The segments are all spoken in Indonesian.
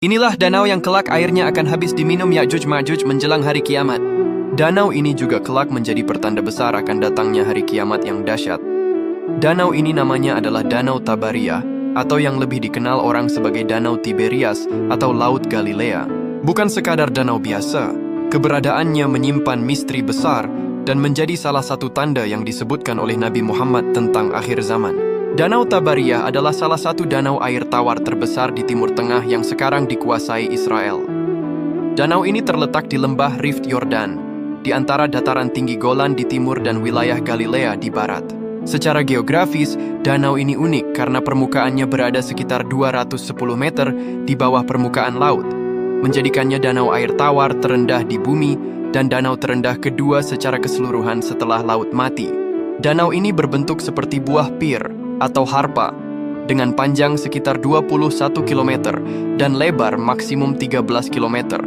Inilah danau yang kelak airnya akan habis diminum Ya'juj Ma'juj menjelang hari kiamat. Danau ini juga kelak menjadi pertanda besar akan datangnya hari kiamat yang dahsyat. Danau ini namanya adalah Danau Tabariyah, atau yang lebih dikenal orang sebagai Danau Tiberias atau Laut Galilea. Bukan sekadar danau biasa, keberadaannya menyimpan misteri besar dan menjadi salah satu tanda yang disebutkan oleh Nabi Muhammad tentang akhir zaman. Danau Tabariyah adalah salah satu danau air tawar terbesar di Timur Tengah yang sekarang dikuasai Israel. Danau ini terletak di lembah Rift Yordan, di antara dataran tinggi Golan di timur dan wilayah Galilea di barat. Secara geografis, danau ini unik karena permukaannya berada sekitar 210 meter di bawah permukaan laut, menjadikannya danau air tawar terendah di bumi dan danau terendah kedua secara keseluruhan setelah laut mati. Danau ini berbentuk seperti buah pir atau harpa, dengan panjang sekitar 21 km dan lebar maksimum 13 km.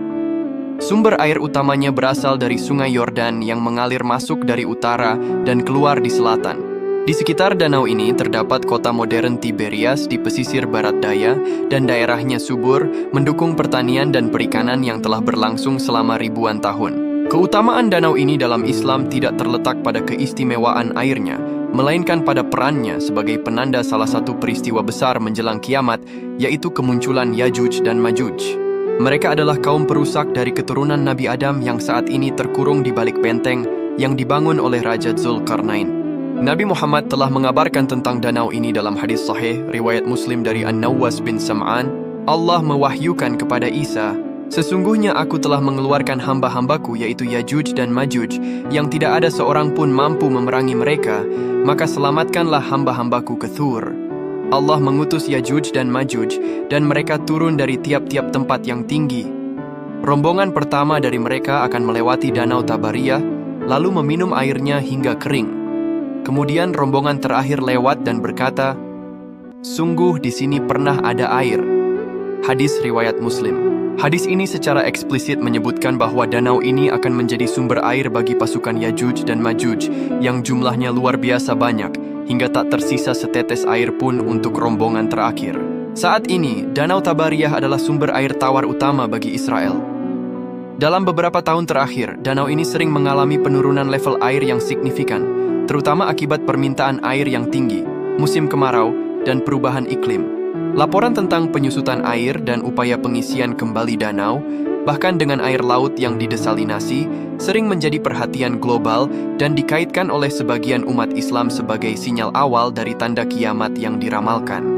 Sumber air utamanya berasal dari Sungai Yordan yang mengalir masuk dari utara dan keluar di selatan. Di sekitar danau ini terdapat kota modern Tiberias di pesisir barat daya dan daerahnya subur, mendukung pertanian dan perikanan yang telah berlangsung selama ribuan tahun. Keutamaan danau ini dalam Islam tidak terletak pada keistimewaan airnya, melainkan pada perannya sebagai penanda salah satu peristiwa besar menjelang kiamat, yaitu kemunculan Ya'juj dan Ma'juj. Mereka adalah kaum perusak dari keturunan Nabi Adam yang saat ini terkurung di balik benteng yang dibangun oleh Raja Zulkarnain. Nabi Muhammad telah mengabarkan tentang danau ini dalam hadis sahih riwayat Muslim dari An-Nawwas bin Sam'an. Allah mewahyukan kepada Isa, "Sesungguhnya aku telah mengeluarkan hamba-hambaku yaitu Ya'juj dan Ma'juj yang tidak ada seorang pun mampu memerangi mereka, maka selamatkanlah hamba-hambaku ke Thur." Allah mengutus Ya'juj dan Ma'juj dan mereka turun dari tiap-tiap tempat yang tinggi. Rombongan pertama dari mereka akan melewati Danau Tabariyah, lalu meminum airnya hingga kering. Kemudian rombongan terakhir lewat dan berkata, "Sungguh di sini pernah ada air." Hadis riwayat Muslim. Hadis ini secara eksplisit menyebutkan bahwa danau ini akan menjadi sumber air bagi pasukan Ya'juj dan Ma'juj yang jumlahnya luar biasa banyak, hingga tak tersisa setetes air pun untuk rombongan terakhir. Saat ini, Danau Tabariyah adalah sumber air tawar utama bagi Israel. Dalam beberapa tahun terakhir, danau ini sering mengalami penurunan level air yang signifikan, terutama akibat permintaan air yang tinggi, musim kemarau, dan perubahan iklim. Laporan tentang penyusutan air dan upaya pengisian kembali danau, bahkan dengan air laut yang didesalinasi, sering menjadi perhatian global dan dikaitkan oleh sebagian umat Islam sebagai sinyal awal dari tanda kiamat yang diramalkan.